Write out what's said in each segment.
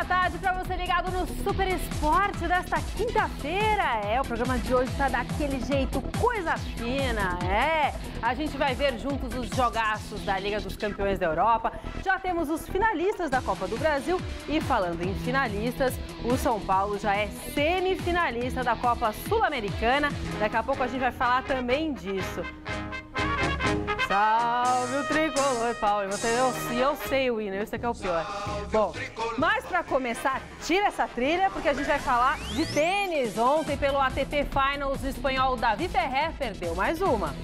boa tarde para você ligado no Super Esporte desta quinta-feira. O programa de hoje está daquele jeito, coisa fina. A gente vai ver juntos os jogaços da Liga dos Campeões da Europa. Já temos os finalistas da Copa do Brasil e falando em finalistas, o São Paulo já é semifinalista da Copa Sul-Americana. Daqui a pouco a gente vai falar também disso. Salve o tricolor, Paulo. Eu sei o hino, eu sei que é o pior. Bom, mas para começar, tira essa trilha, porque a gente vai falar de tênis. Ontem, pelo ATP Finals, o espanhol David Ferrer perdeu mais uma.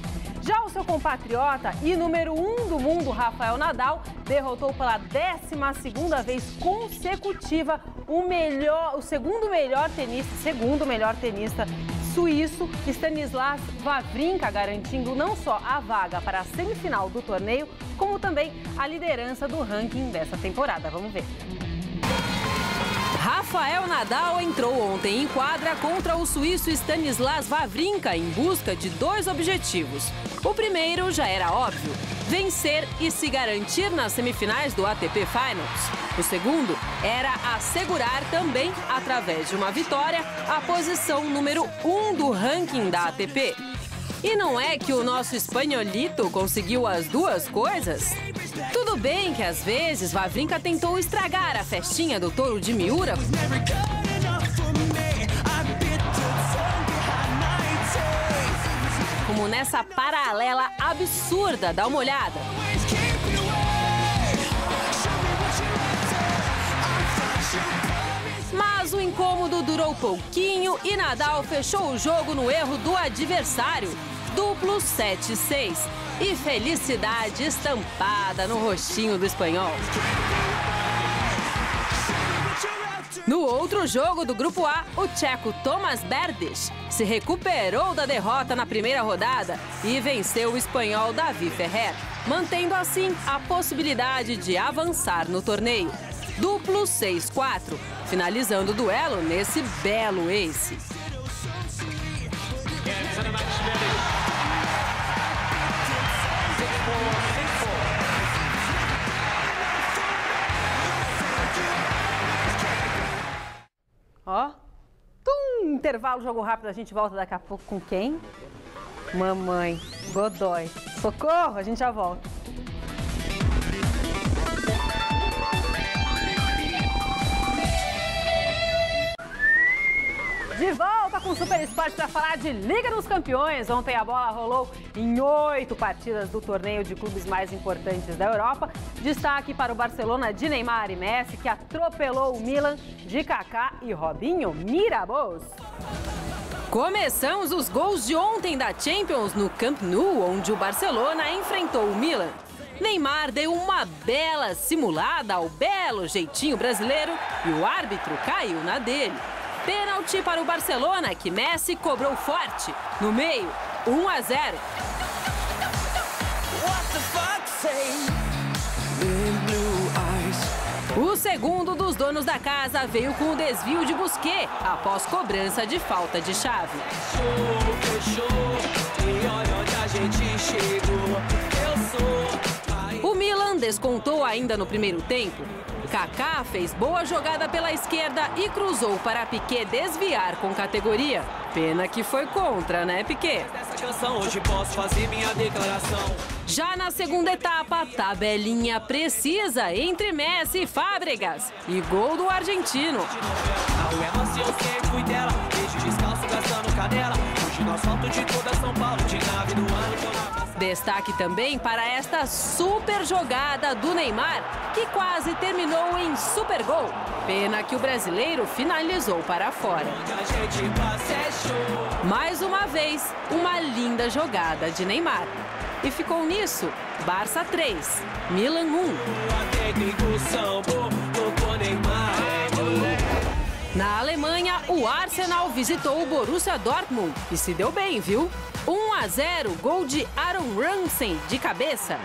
Já o seu compatriota e número 1 do mundo, Rafael Nadal, derrotou pela 12ª vez consecutiva o segundo melhor tenista suíço, Stanislas Wawrinka, garantindo não só a vaga para a semifinal do torneio, como também a liderança do ranking dessa temporada. Vamos ver. Rafael Nadal entrou ontem em quadra contra o suíço Stanislas Wawrinka em busca de 2 objetivos. O primeiro já era óbvio: vencer e se garantir nas semifinais do ATP Finals. O segundo era assegurar também, através de uma vitória, a posição número 1 do ranking da ATP. E não é que o nosso espanholito conseguiu as duas coisas? Tudo bem que às vezes Wawrinka tentou estragar a festinha do touro de Miura, como nessa paralela absurda, dá uma olhada. Mas o incômodo durou pouquinho e Nadal fechou o jogo no erro do adversário. Duplo 7-6 e felicidade estampada no rostinho do espanhol. No outro jogo do Grupo A, o tcheco Tomas Berdych se recuperou da derrota na primeira rodada e venceu o espanhol David Ferrer, mantendo assim a possibilidade de avançar no torneio. Duplo 6-4, finalizando o duelo nesse belo ace. Intervalo, jogo rápido, a gente volta daqui a pouco com quem? Mamãe Godoy. Socorro, a gente já volta. De volta com o Super Esporte para falar de Liga dos Campeões. Ontem a bola rolou em 8 partidas do torneio de clubes mais importantes da Europa. Destaque para o Barcelona de Neymar e Messi, que atropelou o Milan de Kaká e Robinho Mirabos. Começamos os gols de ontem da Champions no Camp Nou, onde o Barcelona enfrentou o Milan. Neymar deu uma bela simulada ao belo jeitinho brasileiro e o árbitro caiu na dele. Pênalti para o Barcelona, que Messi cobrou forte. No meio, 1-0. O segundo dos donos da casa veio com o desvio de Busquets, após cobrança de falta de chave. O Milan descontou ainda no primeiro tempo. Kaká fez boa jogada pela esquerda e cruzou para Piqué desviar com categoria. Pena que foi contra, né, Piqué? Já na segunda etapa, tabelinha precisa entre Messi e Fábregas. E gol do argentino. Destaque também para esta super jogada do Neymar, que quase terminou em super gol. Pena que o brasileiro finalizou para fora. Mais uma vez, uma linda jogada de Neymar. E ficou nisso, Barça 3, Milan 1. Na Alemanha, o Arsenal visitou o Borussia Dortmund e se deu bem, viu? 1-0, gol de Aaron Ramsey de cabeça.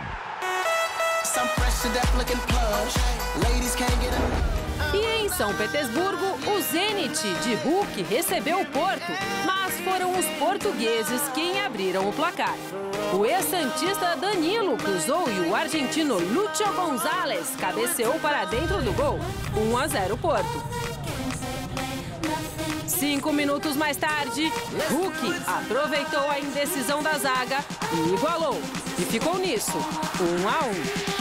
E em São Petersburgo, o Zenit de Hulk recebeu o Porto, mas foram os portugueses quem abriram o placar. O ex-santista Danilo cruzou e o argentino Lúcio González cabeceou para dentro do gol. 1-0 Porto. 5 minutos mais tarde, Hulk aproveitou a indecisão da zaga e igualou. E ficou nisso, 1-1.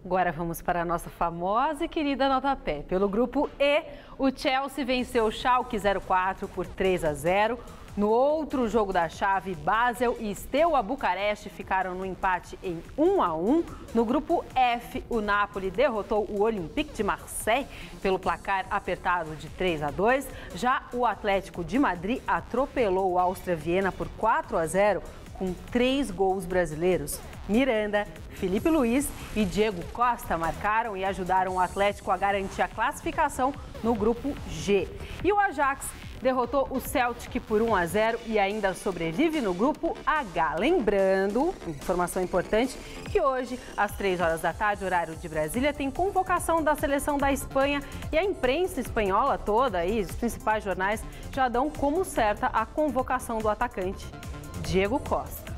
Agora vamos para a nossa famosa e querida nota pé. Pelo grupo E, o Chelsea venceu o Schalke 04 por 3-0. No outro jogo da chave, Basel e Steaua Bucareste ficaram no empate em 1-1. No grupo F, o Napoli derrotou o Olympique de Marseille pelo placar apertado de 3-2. Já o Atlético de Madrid atropelou o Áustria Viena por 4-0 com 3 gols brasileiros. Miranda, Felipe Luiz e Diego Costa marcaram e ajudaram o Atlético a garantir a classificação no grupo G. E o Ajax derrotou o Celtic por 1-0 e ainda sobrevive no grupo H. Lembrando, informação importante, que hoje, às 3 horas da tarde, horário de Brasília, tem convocação da seleção da Espanha e a imprensa espanhola toda, aí, os principais jornais, já dão como certa a convocação do atacante Diego Costa.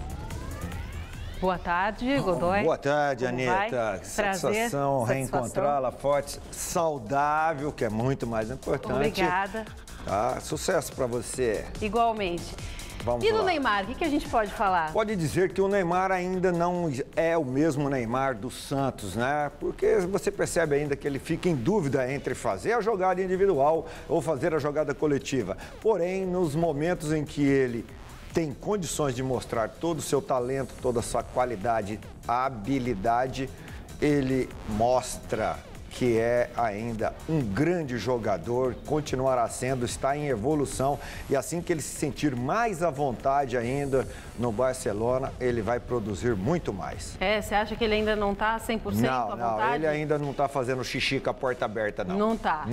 Boa tarde, Godoy. Boa tarde, Como Anitta. vai? Satisfação reencontrá-la forte, saudável, que é muito mais importante. Obrigada. Tá? Sucesso para você. Igualmente. Vamos E do lá. Neymar, o que a gente pode falar? Pode dizer que o Neymar ainda não é o mesmo Neymar do Santos, né? Porque você percebe ainda que ele fica em dúvida entre fazer a jogada individual ou fazer a jogada coletiva. Porém, nos momentos em que ele tem condições de mostrar todo o seu talento, toda a sua qualidade, habilidade, ele mostra que é ainda um grande jogador, continuará sendo, está em evolução e assim que ele se sentir mais à vontade ainda no Barcelona, ele vai produzir muito mais. Você acha que ele ainda não está 100% à vontade? Não, ele ainda não está fazendo xixi com a porta aberta, não. Não está?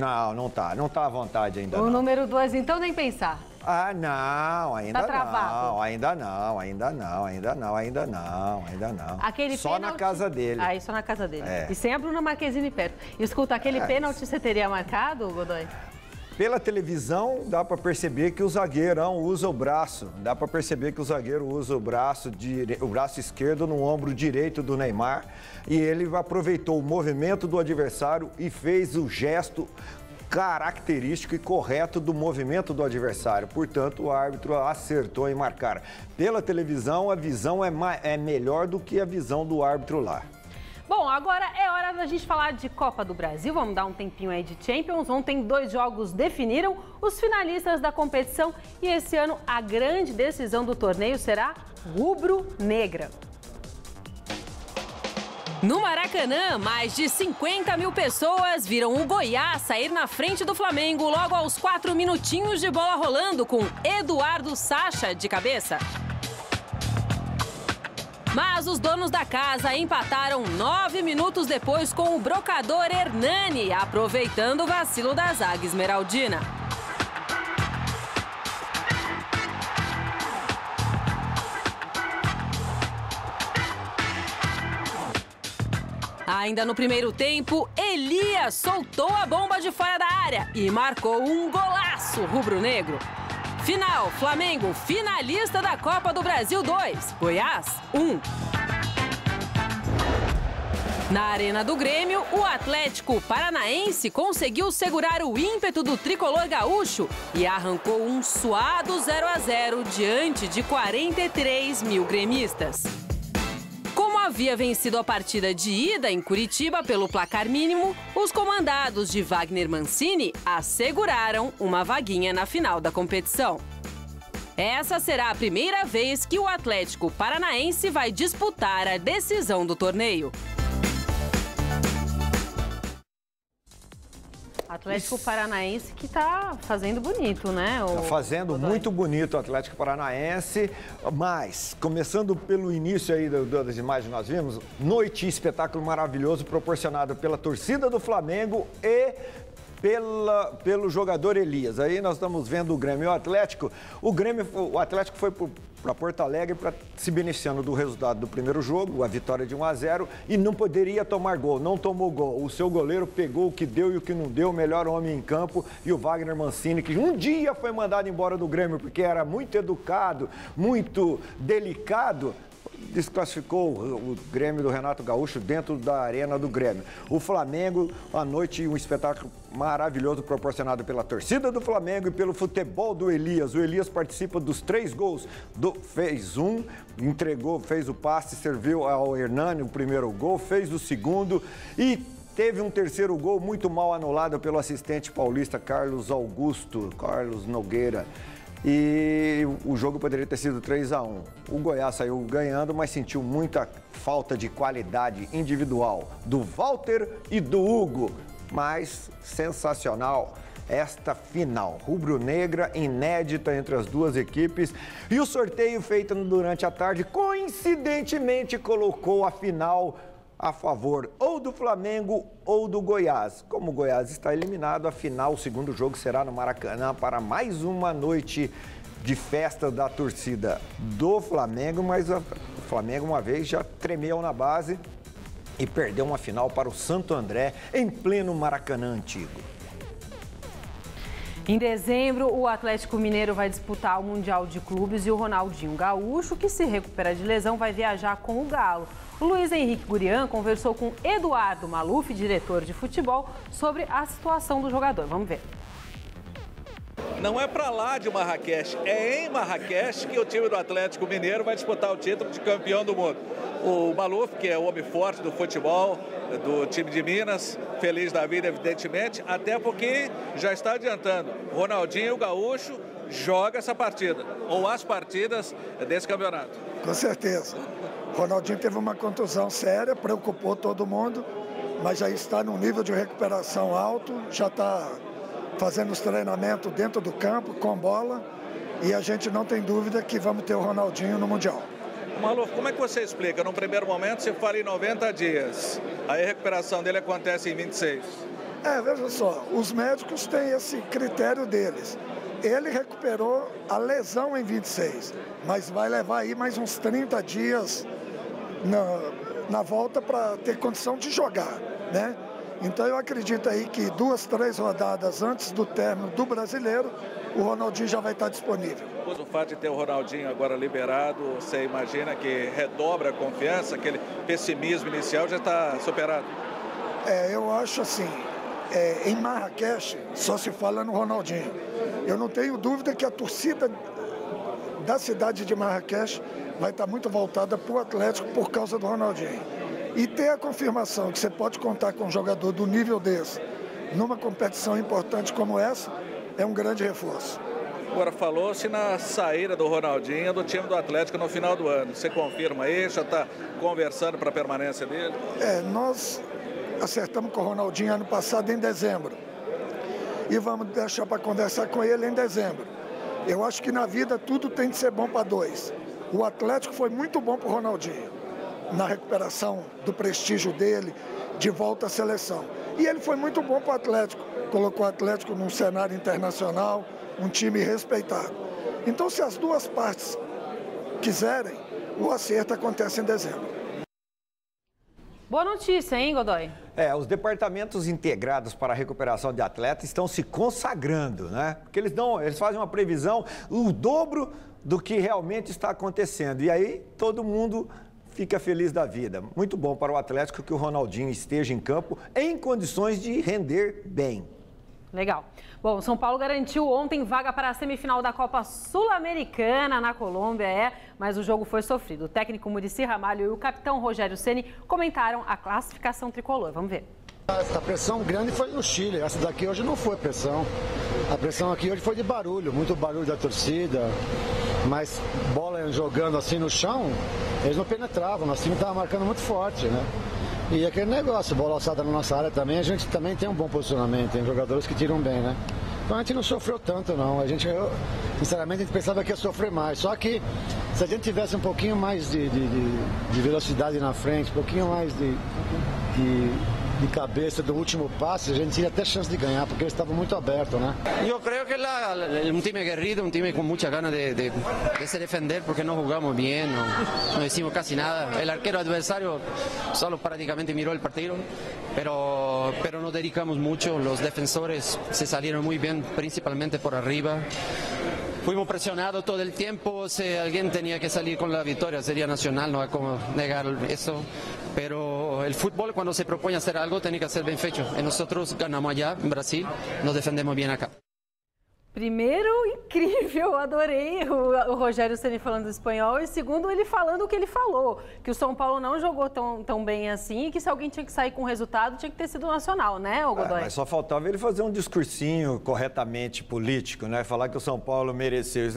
Não está à vontade ainda não. O número 2, então, nem pensar. Ah, não, ainda Tá travado. não, ainda não. Aquele só pênalti... na casa dele. Aí, só na casa dele. É. E sem a Bruna Marquezine perto. E escuta, aquele pênalti você teria marcado, Godoy? Pela televisão, dá para perceber que o zagueirão usa o braço. Dá para perceber que o zagueiro usa o braço esquerdo no ombro direito do Neymar. E ele aproveitou o movimento do adversário e fez o gesto característico e correto do movimento do adversário. Portanto, o árbitro acertou em marcar. Pela televisão, a visão é melhor do que a visão do árbitro lá. Bom, agora é hora da gente falar de Copa do Brasil. Vamos dar um tempinho aí de Champions. Ontem 2 jogos definiram os finalistas da competição e esse ano a grande decisão do torneio será rubro-negra. No Maracanã, mais de 50 mil pessoas viram o Goiás sair na frente do Flamengo logo aos 4 minutinhos de bola rolando com Eduardo Sacha de cabeça. Mas os donos da casa empataram 9 minutos depois com o brocador Hernani, aproveitando o vacilo da zaga esmeraldina. Ainda no primeiro tempo, Elias soltou a bomba de fora da área e marcou um golaço rubro-negro. Final, Flamengo, finalista da Copa do Brasil 2, Goiás 1. Na Arena do Grêmio, o Atlético Paranaense conseguiu segurar o ímpeto do tricolor gaúcho e arrancou um suado 0-0 diante de 43 mil gremistas. Como havia vencido a partida de ida em Curitiba pelo placar mínimo, os comandados de Wagner Mancini asseguraram uma vaguinha na final da competição. Essa será a primeira vez que o Atlético Paranaense vai disputar a decisão do torneio. Atlético Paranaense que está fazendo bonito, né? Está fazendo muito bonito o Atlético Paranaense, mas, começando pelo início aí das imagens que nós vimos, noite e espetáculo maravilhoso proporcionado pela torcida do Flamengo e pelo jogador Elias. Aí nós estamos vendo o Grêmio e o Atlético. O Atlético foi para Porto Alegre para se beneficiando do resultado do primeiro jogo, a vitória de 1-0, e não poderia tomar gol, não tomou gol. O seu goleiro pegou o que deu e o que não deu, o melhor homem em campo, e o Wagner Mancini, que um dia foi mandado embora do Grêmio porque era muito educado, muito delicado, desclassificou o Grêmio do Renato Gaúcho dentro da arena do Grêmio. O Flamengo, à noite, um espetáculo maravilhoso proporcionado pela torcida do Flamengo e pelo futebol do Elias. O Elias participa dos 3 gols, fez um, entregou, fez o passe, serviu ao Hernani o primeiro gol, fez o segundo e teve um terceiro gol muito mal anulado pelo assistente paulista Carlos Nogueira. E o jogo poderia ter sido 3-1. O Goiás saiu ganhando, mas sentiu muita falta de qualidade individual do Walter e do Hugo. Mas sensacional esta final rubro-negra, inédita entre as duas equipes. E o sorteio feito durante a tarde, coincidentemente, colocou a final a favor ou do Flamengo ou do Goiás. Como o Goiás está eliminado, afinal, o segundo jogo será no Maracanã para mais uma noite de festa da torcida do Flamengo, mas o Flamengo uma vez já tremeu na base e perdeu uma final para o Santo André em pleno Maracanã antigo. Em dezembro, o Atlético Mineiro vai disputar o Mundial de Clubes e o Ronaldinho Gaúcho, que se recupera de lesão, vai viajar com o Galo. O Luiz Henrique Gurian conversou com Eduardo Maluf, diretor de futebol, sobre a situação do jogador. Vamos ver. Não é para lá de Marrakech, é em Marrakech que o time do Atlético Mineiro vai disputar o título de campeão do mundo. O Maluf, que é o homem forte do futebol, do time de Minas, feliz da vida, evidentemente, até porque já está adiantando. Ronaldinho Gaúcho joga essa partida, ou as partidas desse campeonato. Com certeza. Ronaldinho teve uma contusão séria, preocupou todo mundo, mas já está num nível de recuperação alto, já está fazendo os treinamentos dentro do campo, com bola, e a gente não tem dúvida que vamos ter o Ronaldinho no Mundial. Maluf, como é que você explica? Num primeiro momento você fala em 90 dias, aí a recuperação dele acontece em 26. Veja só, os médicos têm esse critério deles. Ele recuperou a lesão em 26, mas vai levar aí mais uns 30 dias na volta para ter condição de jogar, né? Então eu acredito aí que 2, 3 rodadas antes do término do Brasileiro, o Ronaldinho já vai estar disponível. O fato de ter o Ronaldinho agora liberado, você imagina que redobra a confiança, aquele pessimismo inicial já está superado? Eu acho assim, em Marrakech só se fala no Ronaldinho. Eu não tenho dúvida que a torcida da cidade de Marrakech vai estar muito voltada para o Atlético por causa do Ronaldinho. E ter a confirmação que você pode contar com um jogador do nível desse, numa competição importante como essa, é um grande reforço. Agora, falou-se na saída do Ronaldinho do time do Atlético no final do ano. Você confirma aí? Já está conversando para a permanência dele? Nós acertamos com o Ronaldinho ano passado em dezembro. E vamos deixar para conversar com ele em dezembro. Eu acho que na vida tudo tem de ser bom para 2. O Atlético foi muito bom para o Ronaldinho, na recuperação do prestígio dele, de volta à seleção. E ele foi muito bom para o Atlético, colocou o Atlético num cenário internacional, um time respeitado. Então, se as duas partes quiserem, o acerto acontece em dezembro. Boa notícia, hein, Godoy? Os departamentos integrados para a recuperação de atletas estão se consagrando, né? Porque eles fazem uma previsão, o dobro do que realmente está acontecendo. E aí, todo mundo fica feliz da vida. Muito bom para o Atlético que o Ronaldinho esteja em campo em condições de render bem. Legal. Bom, São Paulo garantiu ontem vaga para a semifinal da Copa Sul-Americana na Colômbia, mas o jogo foi sofrido. O técnico Muricy Ramalho e o capitão Rogério Ceni comentaram a classificação tricolor. Vamos ver. A pressão grande foi no Chile, essa daqui hoje não foi pressão. A pressão aqui hoje foi de barulho, muito barulho da torcida, mas bola jogando assim no chão, eles não penetravam, nosso time estava marcando muito forte, né? E aquele negócio, bola alçada na nossa área também, a gente também tem um bom posicionamento, tem jogadores que tiram bem, né? Então a gente não sofreu tanto não, sinceramente a gente pensava que ia sofrer mais, só que se a gente tivesse um pouquinho mais de velocidade na frente, um pouquinho mais de de cabeça do último passe, a gente tinha até chance de ganhar, porque eles estavam muito abertos, né? Eu creio que é um time aguerrido, um time com muita gana de se defender, porque não jogamos bem, não hicimos casi nada. O arquero adversário só praticamente mirou o partido, pero nos dedicamos muito. Os defensores se salieron muito bem, principalmente por arriba. Fuimos presionados todo el tiempo, si alguien tenía que salir con la victoria sería Nacional, no hay como negar eso, pero el fútbol cuando se propone hacer algo tiene que ser bien hecho, y nosotros ganamos allá en Brasil, nos defendemos bien acá. Primeiro, incrível, adorei o Rogério Ceni falando espanhol, e segundo, ele falando o que ele falou, que o São Paulo não jogou tão bem assim, e que se alguém tinha que sair com resultado, tinha que ter sido o Nacional, né, o Godoy? Mas só faltava ele fazer um discursinho corretamente político, né, falar que o São Paulo mereceu.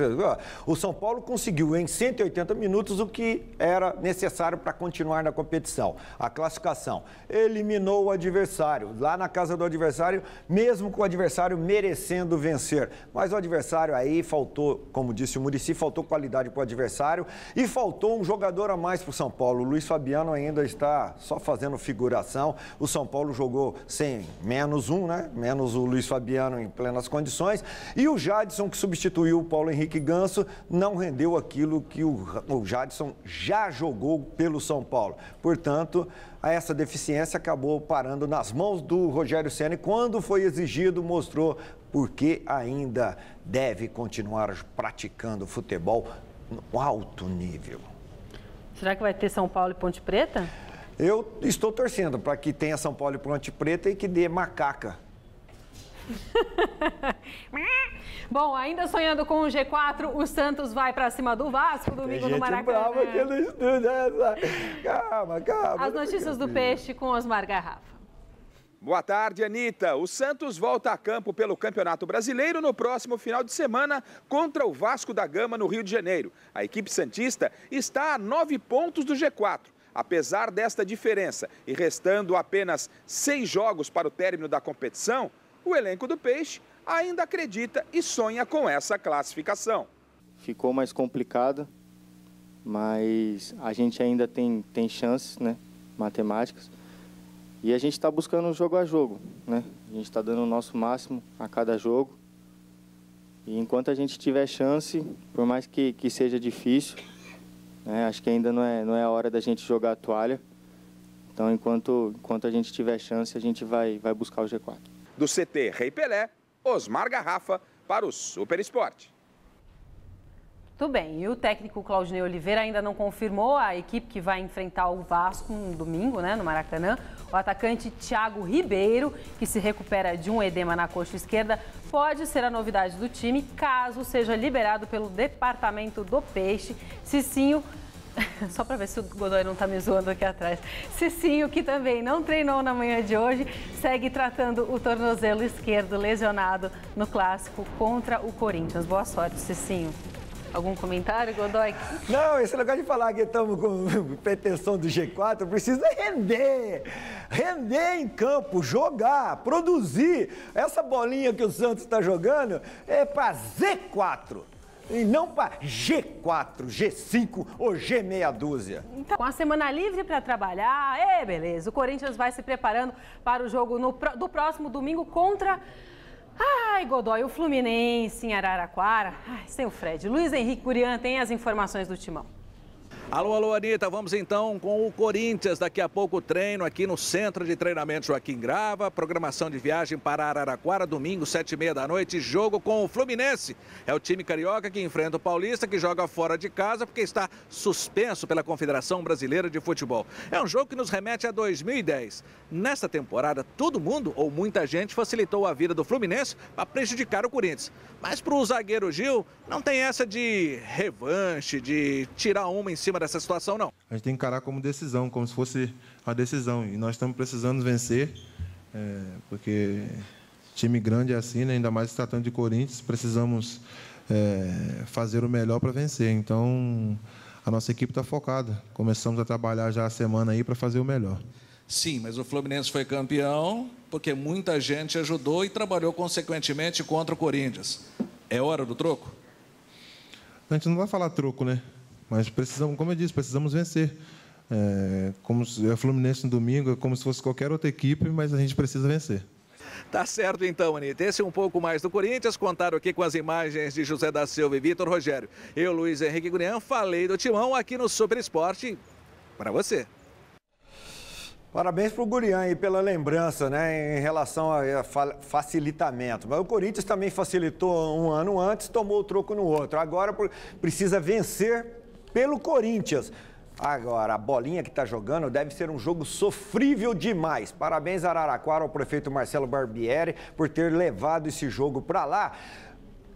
O São Paulo conseguiu em 180 minutos o que era necessário para continuar na competição, a classificação. Eliminou o adversário, lá na casa do adversário, mesmo com o adversário merecendo vencer. Mas o adversário aí faltou, como disse o Muricy, faltou qualidade para o adversário e faltou um jogador a mais para o São Paulo. O Luiz Fabiano ainda está só fazendo figuração. O São Paulo jogou sem -1, né? Menos o Luiz Fabiano em plenas condições. E o Jadson, que substituiu o Paulo Henrique Ganso, não rendeu aquilo que o Jadson já jogou pelo São Paulo. Portanto, essa deficiência acabou parando nas mãos do Rogério Ceni. Quando foi exigido, mostrou porque ainda deve continuar praticando futebol no alto nível. Será que vai ter São Paulo e Ponte Preta? Eu estou torcendo para que tenha São Paulo e Ponte Preta e que dê macaca. Bom, ainda sonhando com o G4, o Santos vai para cima do Vasco domingo no Maracanã. Brava aqui no estúdio. Calma. As notícias do Peixe com Osmar Garrafa. Boa tarde, Anitta. O Santos volta a campo pelo Campeonato Brasileiro no próximo final de semana contra o Vasco da Gama, no Rio de Janeiro. A equipe santista está a 9 pontos do G4. Apesar desta diferença e restando apenas 6 jogos para o término da competição, o elenco do Peixe ainda acredita e sonha com essa classificação. Ficou mais complicado, mas a gente ainda tem chances, né, matemáticas. E a gente está buscando jogo a jogo, né? A gente está dando o nosso máximo a cada jogo. E enquanto a gente tiver chance, por mais que seja difícil, né, acho que ainda não é a hora da gente jogar a toalha. Então, enquanto a gente tiver chance, a gente vai buscar o G4. Do CT Rei Pelé, Osmar Garrafa para o Super Esporte. Tudo bem, e o técnico Claudinei Oliveira ainda não confirmou a equipe que vai enfrentar o Vasco no domingo, né, no Maracanã. O atacante Thiago Ribeiro, que se recupera de um edema na coxa esquerda, pode ser a novidade do time, caso seja liberado pelo departamento do Peixe. Cicinho, só para ver se o Godoy não está me zoando aqui atrás. Cicinho, que também não treinou na manhã de hoje, segue tratando o tornozelo esquerdo lesionado no clássico contra o Corinthians. Boa sorte, Cicinho. Algum comentário, Godoy? Não, esse negócio de falar que estamos com pretensão do G4, precisa render. Render em campo, jogar, produzir. Essa bolinha que o Santos está jogando é para Z4 e não para G4, G5 ou G6 dúzia. Então, com a semana livre para trabalhar, beleza. O Corinthians vai se preparando para o jogo do próximo domingo contra... Godoy, o Fluminense em Araraquara. Sem o Fred. Luiz Henrique Curian tem as informações do Timão. Alô, Anitta, vamos então com o Corinthians. Daqui a pouco treino aqui no Centro de Treinamento Joaquim Grava. Programação de viagem para Araraquara, domingo, 7h30 da noite. Jogo com o Fluminense. É o time carioca que enfrenta o Paulista, que joga fora de casa porque está suspenso pela Confederação Brasileira de Futebol. É um jogo que nos remete a 2010. Nesta temporada, todo mundo ou muita gente facilitou a vida do Fluminense para prejudicar o Corinthians. Mas para o zagueiro Gil, não tem essa de revanche, de tirar uma em cima dessa situação, não. A gente tem que encarar como decisão, como se fosse a decisão. E nós estamos precisando vencer, porque time grande é assim, né? Ainda mais se tratando de Corinthians, precisamos fazer o melhor para vencer. Então, a nossa equipe está focada. Começamos a trabalhar já a semana aí para fazer o melhor. Sim, mas o Fluminense foi campeão porque muita gente ajudou e trabalhou consequentemente contra o Corinthians. É hora do troco? A gente não vai falar troco, né? Mas precisamos, como eu disse, precisamos vencer. Como se, a Fluminense no domingo é como se fosse qualquer outra equipe, mas a gente precisa vencer. Tá certo então, Anitta. Esse é um pouco mais do Corinthians. Contaram aqui com as imagens de José da Silva e Vitor Rogério. Eu, Luiz Henrique Gurian, falei do Timão aqui no Super Esporte para você. Parabéns para o Gurian aí pela lembrança, né, em relação a facilitamento. Mas o Corinthians também facilitou um ano antes, tomou o troco no outro. Agora precisa vencer pelo Corinthians. Agora, a bolinha que está jogando deve ser um jogo sofrível demais. Parabéns a Araraquara, ao prefeito Marcelo Barbieri, por ter levado esse jogo para lá.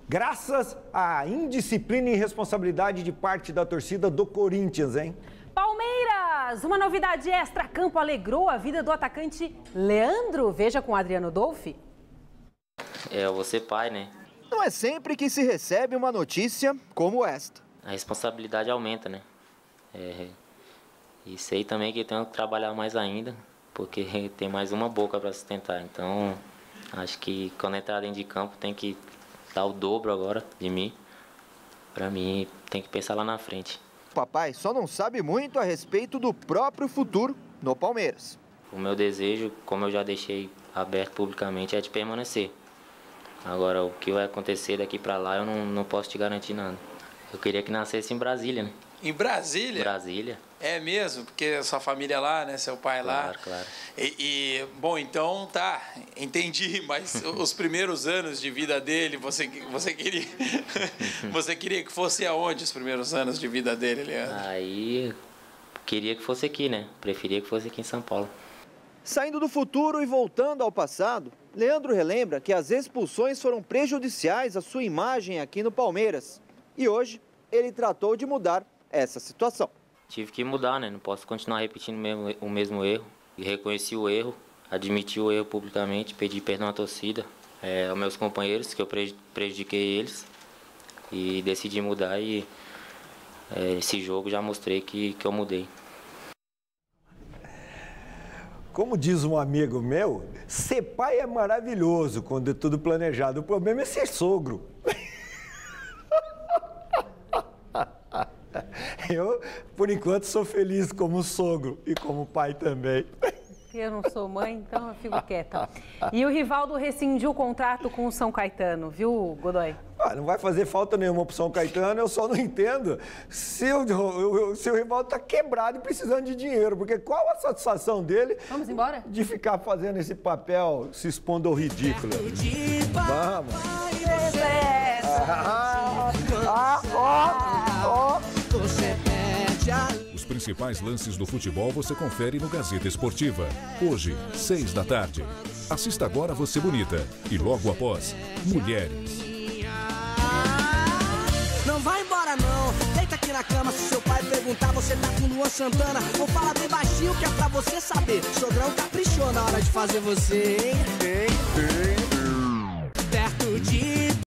Graças à indisciplina e irresponsabilidade de parte da torcida do Corinthians, hein? Palmeiras! Uma novidade extra-campo alegrou a vida do atacante Leandro. Veja com Adriano Dolfi. Eu vou ser pai, né? Não é sempre que se recebe uma notícia como esta. A responsabilidade aumenta, né? E sei também que tenho que trabalhar mais ainda, porque tem mais uma boca para sustentar. Então, acho que quando entrar dentro de campo tem que dar o dobro agora de mim. Para mim, tem que pensar lá na frente. Papai só não sabe muito a respeito do próprio futuro no Palmeiras. O meu desejo, como eu já deixei aberto publicamente, é de permanecer. Agora, o que vai acontecer daqui para lá, eu não posso te garantir nada. Eu queria que nascesse em Brasília, né? Em Brasília? Brasília. É mesmo? Porque sua família é lá, né? Seu pai é lá. Claro, claro. Bom, então tá, entendi, mas os primeiros anos de vida dele, você queria você queria que fosse aonde os primeiros anos de vida dele, Leandro? Aí, queria que fosse aqui, né? Preferia que fosse aqui em São Paulo. Saindo do futuro e voltando ao passado, Leandro relembra que as expulsões foram prejudiciais à sua imagem aqui no Palmeiras. E hoje, ele tratou de mudar essa situação. Tive que mudar, né? Não posso continuar repetindo o mesmo erro. E reconheci o erro, admiti o erro publicamente, pedi perdão à torcida, aos meus companheiros, que eu prejudiquei eles. E decidi mudar e esse jogo já mostrei que eu mudei. Como diz um amigo meu, ser pai é maravilhoso quando é tudo planejado. O problema é ser sogro. Eu, por enquanto, sou feliz como sogro e como pai também. Eu não sou mãe, então eu fico quieta. E o Rivaldo rescindiu o contrato com o São Caetano, viu, Godoy? Não vai fazer falta nenhuma pro São Caetano, eu só não entendo se o Rivaldo tá quebrado e precisando de dinheiro, porque qual a satisfação dele? Vamos embora? De ficar fazendo esse papel, se expondo ao ridículo. Vamos! Os principais lances do futebol você confere no Gazeta Esportiva. Hoje, 6 da tarde. Assista agora Você Bonita. E logo após, Mulheres. Não vai embora não, deita aqui na cama. Se seu pai perguntar, você tá com Luan Santana. Ou fala bem baixinho que é pra você saber. Sogrão caprichou na hora de fazer você, hein? Perto de